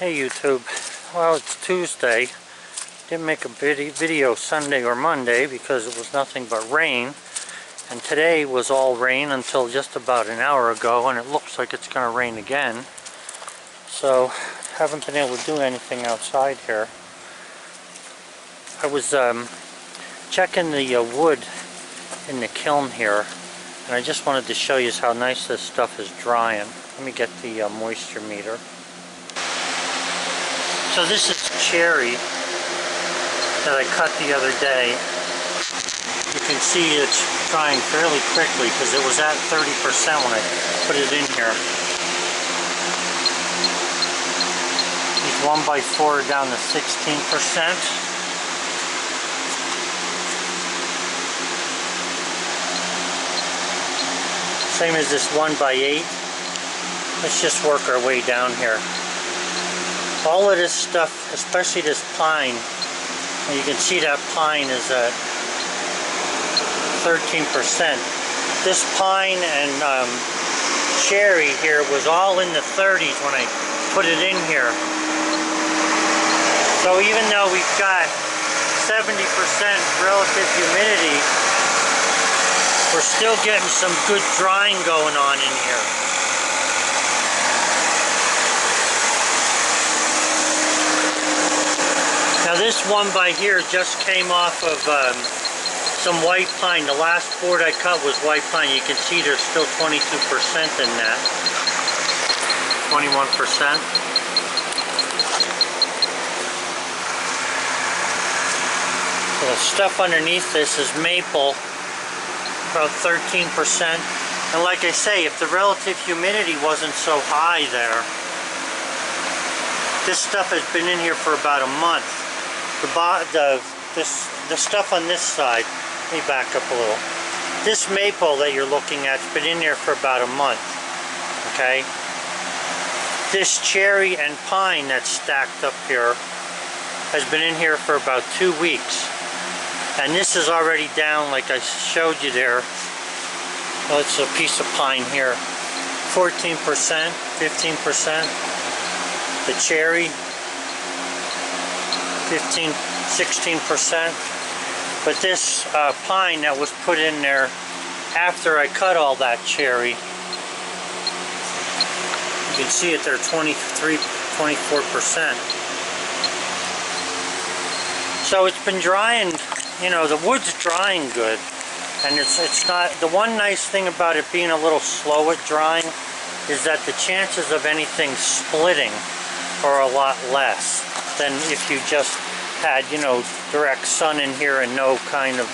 Hey YouTube, well it's Tuesday. Didn't make a video Sunday or Monday because it was nothing but rain, and today was all rain until just about an hour ago, and it looks like it's going to rain again. So haven't been able to do anything outside here. I was checking the wood in the kiln here, and I just wanted to show you how nice this stuff is drying. Let me get the moisture meter. So this is cherry that I cut the other day. You can see it's drying fairly quickly because it was at 30% when I put it in here. These 1x4 are down to 16%. Same as this 1x8. Let's just work our way down here. All of this stuff, especially this pine, and you can see that pine is at 13%. This pine and cherry here was all in the 30s when I put it in here. So even though we've got 70% relative humidity, we're still getting some good drying going on in here. Now this one by here just came off of some white pine. The last board I cut was white pine. You can see there's still 22% in that. 21%. So the stuff underneath this is maple, about 13%. And like I say, if the relative humidity wasn't so high there, this stuff has been in here for about a month. The stuff on this side, let me back up a little. This maple that you're looking at's been in there for about a month, okay? This cherry and pine that's stacked up here has been in here for about 2 weeks. And this is already down, like I showed you there. Well, it's a piece of pine here. 14%, 15%. The cherry, 15, 16%. But this pine that was put in there after I cut all that cherry, you can see it there, 23, 24%. So it's been drying, you know, the wood's drying good. And it's not, the one nice thing about it being a little slow at drying is that the chances of anything splitting are a lot less than if you just had, you know, direct sun in here and no kind of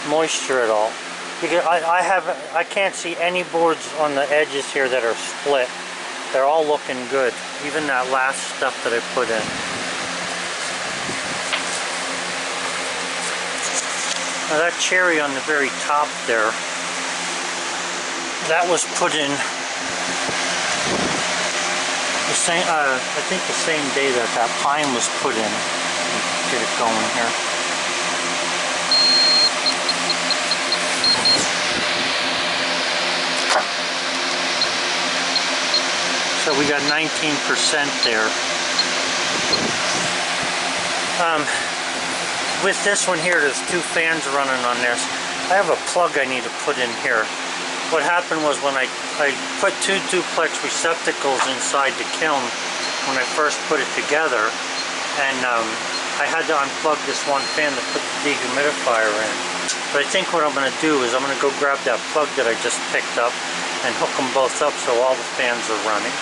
moisture at all. Because I can't see any boards on the edges here that are split. They're all looking good, even that last stuff that I put in. Now that cherry on the very top there, that was put in the same, I think the same day that that pine was put in. Get it going here. So we got 19% there. With this one here, there's 2 fans running on this. I have a plug I need to put in here. What happened was when I put 2 duplex receptacles inside the kiln when I first put it together, and I had to unplug this one fan to put the dehumidifier in. But I think what I'm going to do is I'm going to go grab that plug that I just picked up and hook them both up so all the fans are running.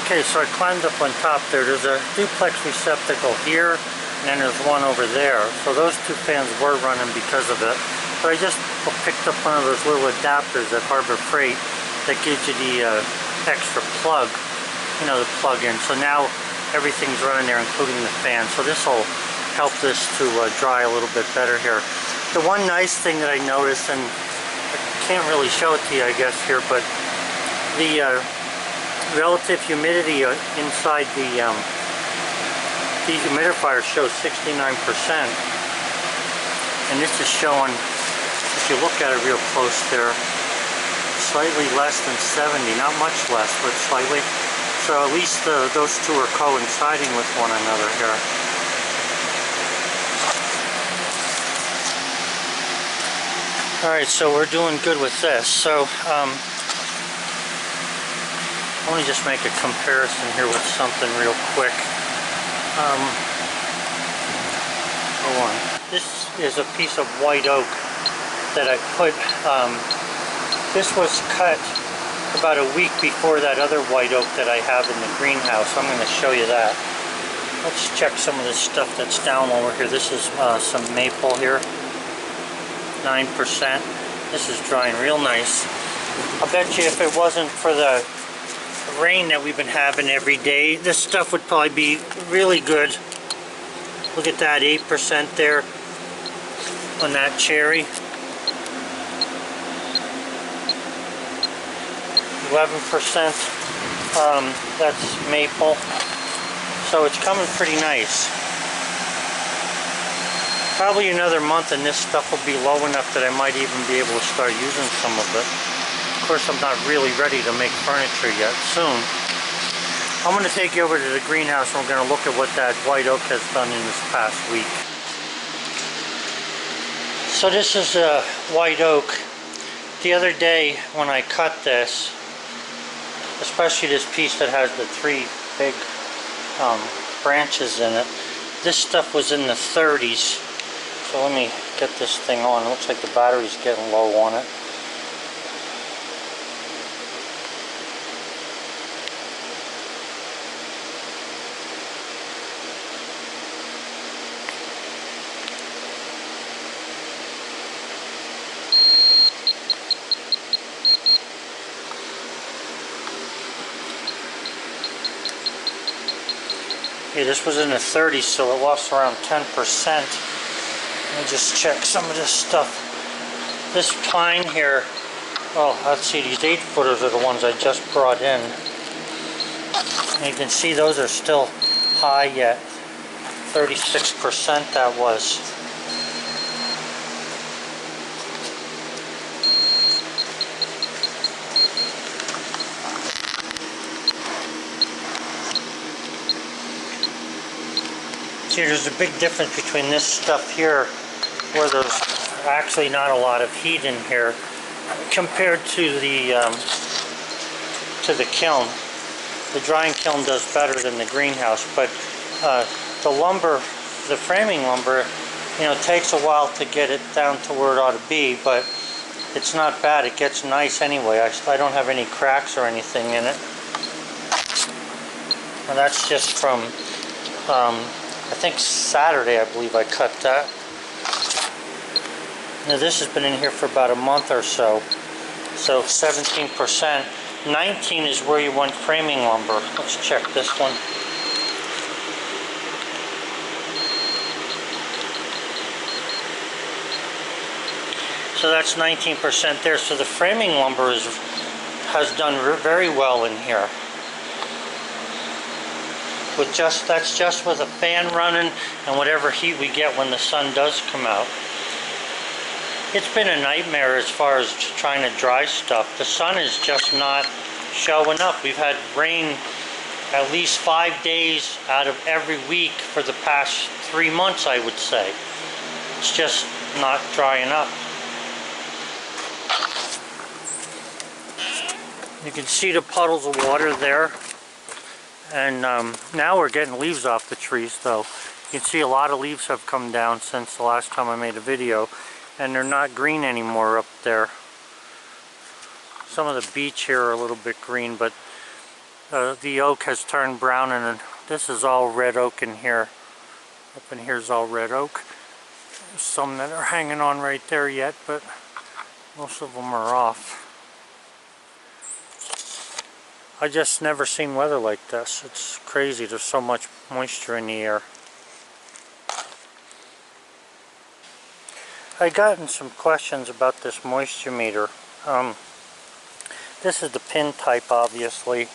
Okay, so I climbed up on top there. There's a duplex receptacle here, and then there's one over there. So those 2 fans were running because of it. But I just picked up one of those little adapters at Harbor Freight that gives you the extra plug, you know, the plug-in. So now everything's running there, including the fan. So this will help this to dry a little bit better here. The one nice thing that I noticed, and I can't really show it to you, I guess, here, but the relative humidity inside the dehumidifier shows 69%. And this is showing, if you look at it real close there, slightly less than 70, not much less, but slightly. So at least those two are coinciding with one another here. Alright, so we're doing good with this. So, let me just make a comparison here with something real quick. Hold on. This is a piece of white oak that I put, this was cut about a week before that other white oak that I have in the greenhouse. I'm going to show you that. Let's check some of this stuff that's down over here. This is some maple here. 9%. This is drying real nice. I bet you if it wasn't for the rain that we've been having every day, this stuff would probably be really good. Look at that, 8% there on that cherry. 11%, that's maple. So it's coming pretty nice. Probably another month and this stuff will be low enough that I might even be able to start using some of it. Of course, I'm not really ready to make furniture yet. Soon. I'm going to take you over to the greenhouse and we're going to look at what that white oak has done in this past week. So this is a white oak. The other day when I cut this, especially this piece that has the three big branches in it, this stuff was in the 30s. So let me get this thing on. It looks like the battery's getting low on it. Okay, this was in the 30s, so it lost around 10%. Let me just check some of this stuff. This pine here, oh, let's see, these 8-footers are the ones I just brought in. And you can see those are still high yet. 36% that was. See, there's a big difference between this stuff here, where there's actually not a lot of heat in here, compared to the kiln. The drying kiln does better than the greenhouse, but the lumber, the framing lumber, you know, it takes a while to get it down to where it ought to be, but it's not bad. It gets nice anyway. I don't have any cracks or anything in it. And that's just from I think Saturday, I believe I cut that. Now this has been in here for about a month or so. So 17%. 19 is where you want framing lumber. Let's check this one. So that's 19% there. So the framing lumber has done very well in here. With that's just with a fan running and whatever heat we get when the sun does come out. It's been a nightmare as far as trying to dry stuff. The sun is just not showing up. We've had rain at least 5 days out of every week for the past 3 months, I would say. It's just not drying up. You can see the puddles of water there. And now we're getting leaves off the trees though. You can see a lot of leaves have come down since the last time I made a video, and they're not green anymore up there. Some of the beech here are a little bit green, but the oak has turned brown, and this is all red oak in here. Up in here is all red oak. There's some that are hanging on right there yet, but most of them are off. I just never seen weather like this. It's crazy. There's so much moisture in the air. I gotten some questions about this moisture meter. This is the pin type, obviously.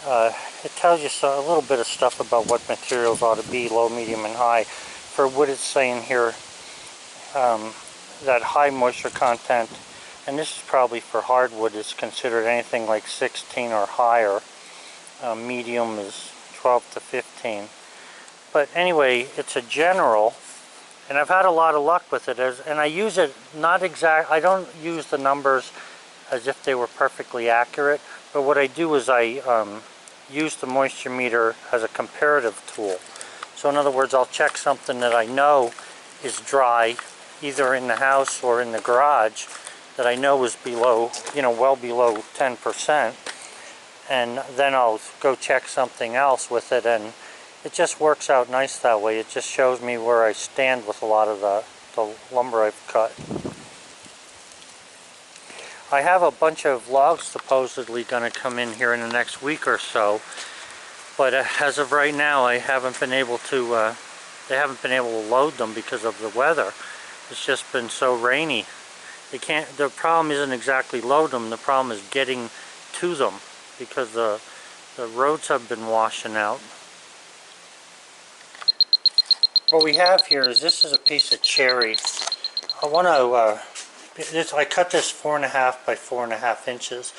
It tells you a little bit of stuff about what materials ought to be, low, medium, and high. For what it's saying here, that high moisture content, and this is probably for hardwood, is considered anything like 16 or higher. medium is 12 to 15. But anyway, it's a general, and I've had a lot of luck with it. And I use it not exact. I don't use the numbers as if they were perfectly accurate, but what I do is I use the moisture meter as a comparative tool. So in other words, I'll check something that I know is dry, either in the house or in the garage, that I know is below, well below 10%, and then I'll go check something else with it, and it just works out nice that way. It just shows me where I stand with a lot of the lumber I've cut. I have a bunch of logs supposedly going to come in here in the next week or so, but as of right now, I haven't been able to. They haven't been able to load them because of the weather. It's just been so rainy. They can't. The problem isn't exactly load them. The problem is getting to them because the roads have been washing out. What we have here is this is a piece of cherry. I want to. I cut this 4.5 by 4.5 inches.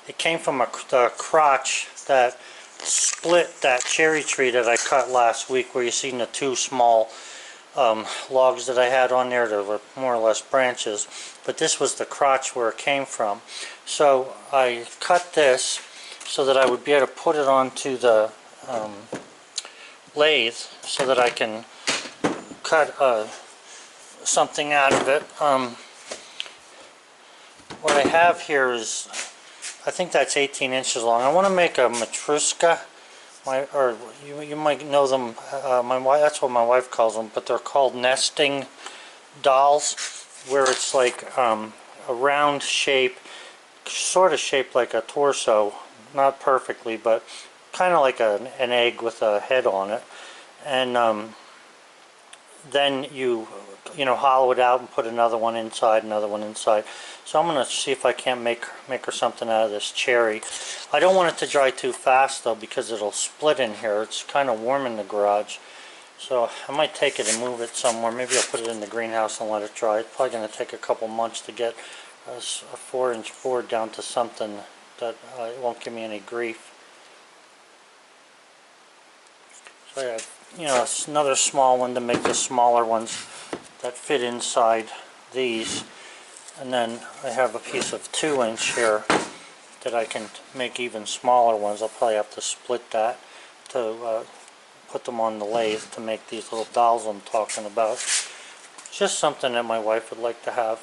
It came from the crotch that split that cherry tree that I cut last week, where you seen the two small logs that I had on there that were more or less branches. But this was the crotch where it came from. So I cut this so that I would be able to put it onto the lathe so that I can cut something out of it. What I have here is, I think that's 18 inches long. I want to make a matrushka, or you might know them. That's what my wife calls them, but they're called nesting dolls, where it's like a round shape, sort of shaped like a torso, not perfectly, but kind of like an egg with a head on it, and then you hollow it out and put another one inside, another one inside. So I'm going to see if I can't make her something out of this cherry. I don't want it to dry too fast though, because it'll split in here. It's kind of warm in the garage. So I might take it and move it somewhere. Maybe I'll put it in the greenhouse and let it dry. It's probably going to take a couple months to get a 4-inch board down to something that won't give me any grief. So I have, another small one to make the smaller ones that fit inside these. And then I have a piece of 2-inch here that I can make even smaller ones. I'll probably have to split that to put them on the lathe to make these little dolls I'm talking about. It's just something that my wife would like to have.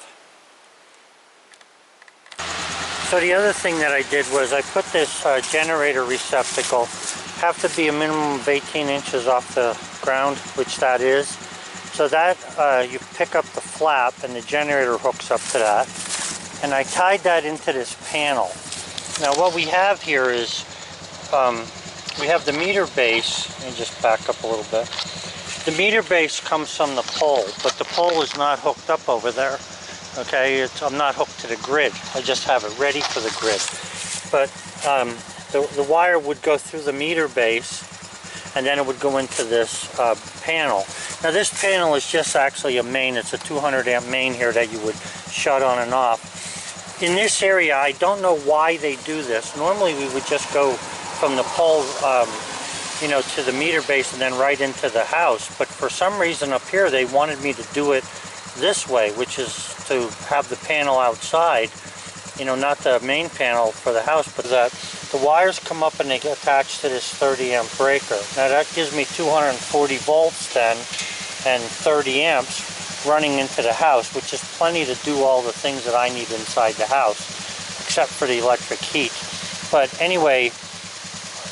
So the other thing that I did was I put this generator receptacle, have to be a minimum of 18 inches off the ground, which that is. So that you pick up the flap and the generator hooks up to that. And I tied that into this panel. Now what we have here is, we have the meter base. Let me just back up a little bit. The meter base comes from the pole, but the pole is not hooked up over there. Okay, I'm not hooked to the grid. I just have it ready for the grid. But the wire would go through the meter base, and then it would go into this panel. Now this panel is just actually a main. It's a 200 amp main here that you would shut on and off. In this area, I don't know why they do this. Normally we would just go from the pole to the meter base and then right into the house. But for some reason up here they wanted me to do it this way, which is to have the panel outside, not the main panel for the house, but that the wires come up and they get attached to this 30 amp breaker. Now that gives me 240 volts then and 30 amps running into the house, which is plenty to do all the things that I need inside the house, except for the electric heat. But anyway,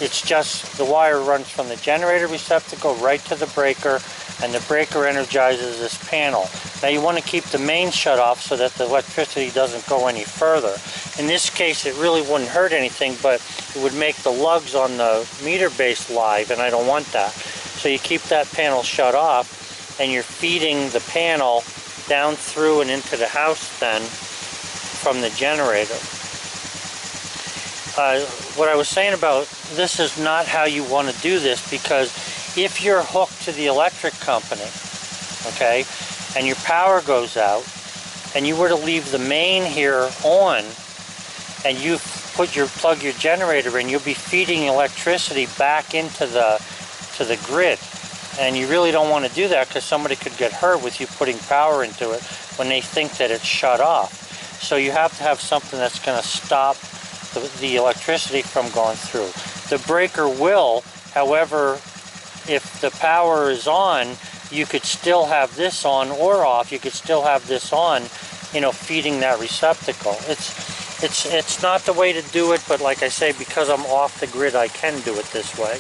it's just the wire runs from the generator receptacle right to the breaker, and the breaker energizes this panel. Now you want to keep the main shut off so that the electricity doesn't go any further. In this case it really wouldn't hurt anything, but it would make the lugs on the meter base live, and I don't want that. So you keep that panel shut off, and you're feeding the panel down through and into the house then from the generator. What I was saying about this is not how you want to do this, because if you're hooked to the electric company, okay, and your power goes out, and you were to leave the main here on, and you plug your generator in, you'll be feeding electricity back into the grid. And you really don't want to do that because somebody could get hurt with you putting power into it when they think that it's shut off. So you have to have something that's going to stop the electricity from going through. The breaker will, however, if the power is on, you could still have this on or off. You could still have this on, you know, feeding that receptacle. It's not the way to do it, but like I say, because I'm off the grid, I can do it this way.